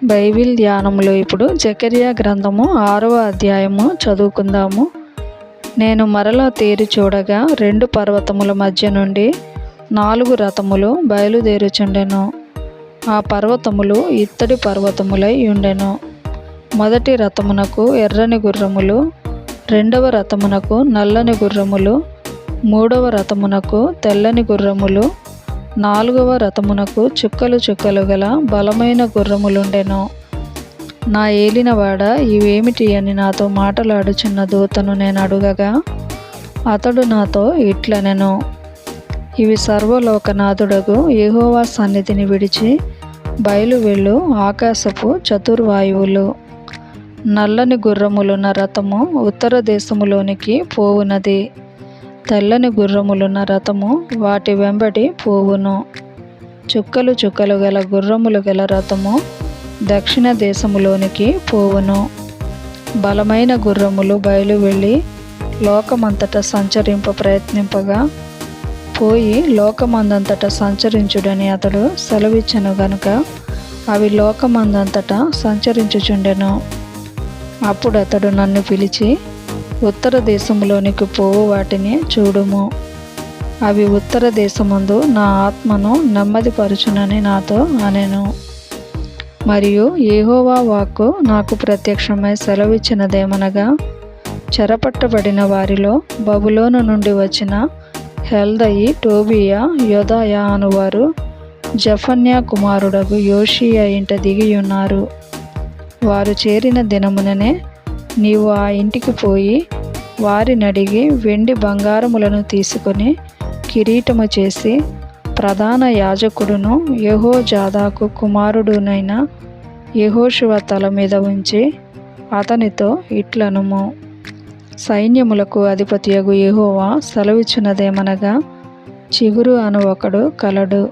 Bible ధ్యానములో ఇప్పుడు జకర్యా గ్రంథము 6వ అధ్యాయము చదువుకుందాము. నేను మరలా తేరి చూడగా 2 పర్వతముల మధ్య నుండి 4 రథములు బయలుదేరుచుండెను. ఆ పర్వతములు ఇత్తడి పర్వతములై ఉండెను. మొదటి రథమునకు ఎర్రని గుర్రములు, రెండవ రథమునకు నల్లని గుర్రములు, మూడవ రథమునకు తెల్లని గుర్రములు, నాలుగవ రథమునకు చుక్కలు చుక్కలు గల బలమైన గుర్రములుండెను. నా ఏలినవాడ, ఇవేమిటి అని నాతో మాటలాడుచున్న దూతను నేను అడుగగా, అతడు నాతో ఇట్లనెను, ఇవి సర్వలోకనాథుడగు యెహోవా సన్నిధిని విడిచి బయలువెళ్ళు ఆకాశపు చతుర్వాయువులు. నల్లని గుర్రములున్న రథము ఉత్తర దేశములోనికి పోవునది. తెల్లని గుర్రములున్న రథము వాటి వెంబడి పోవును. చుక్కలు చుక్కలు గల గుర్రములు గల రథము దక్షిణ దేశములోనికి పోవును. బలమైన గుర్రములు బయలువెళ్ళి లోకమంతటా ప్రయత్నింపగా పోయి లోకమందంతటా సంచరించుడని అతడు సెలవిచ్చెను గనుక అవి లోకమందంతటా సంచరించుచుండెను. అప్పుడు అతడు నన్ను పిలిచి, ఉత్తర దేశములోనికి పోవు వాటిని చూడుము, అవి ఉత్తర దేశమందు నా ఆత్మను నెమ్మదిపరచునని నాతో అనెను. మరియు యెహోవా వాక్కు నాకు ప్రత్యక్షమై సెలవిచ్చినదేమనగా, చెరపట్టబడిన వారిలో బబులోను నుండి వచ్చిన హెల్దయి, టోబియా, యోదాయా అనువారు జెఫన్యా కుమారుడగు యోషీయా ఇంట దిగియున్నారు. వారు చేరిన దినముననే నీవు ఆ ఇంటికి పోయి వారినడిగి వెండి బంగారములను తీసుకొని కిరీటము చేసి ప్రధాన యాజకుడును యెహోజాదాకు కుమారుడునైన యెహోషువ తల మీద ఉంచి అతనితో ఇట్లనుము, సైన్యములకు అధిపతియగు యెహోవా సెలవిచ్చినదేమనగా, చిగురు అను ఒకడు కలడు.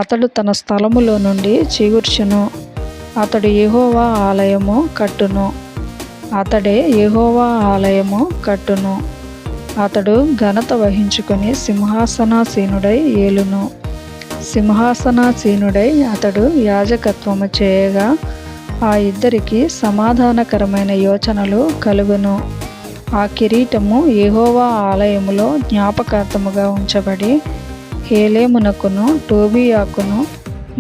అతడు తన స్థలములో నుండి చిగుర్చును. అతడు యెహోవా ఆలయము కట్టును. అతడు ఘనత వహించుకొని సింహాసనాసీనుడై ఏలును. సింహాసనాసీనుడై అతడు యాజకత్వము చేయగా ఆ ఇద్దరికి సమాధానకరమైన యోచనలు కలుగును. ఆ కిరీటము యెహోవా ఆలయములో జ్ఞాపకార్థముగా ఉంచబడి హేలెమునకును, టోబియాకును,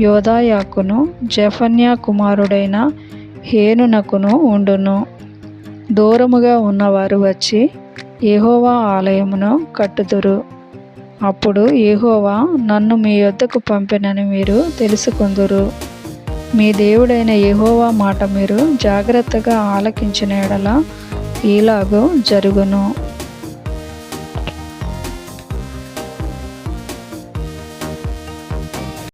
యోదాయాకును, జెఫన్యా కుమారుడైన హేనునకును ఉండును. దూరముగా ఉన్నవారు వచ్చి యెహోవా ఆలయమును కట్టుదురు. అప్పుడు యెహోవా నన్ను మీ యొద్దకు పంపెనని మీరు తెలుసుకొందురు. మీ దేవుడైన యెహోవా మాట మీరు జాగ్రత్తగా ఆలకించిన యెడల ఈలాగు జరుగును.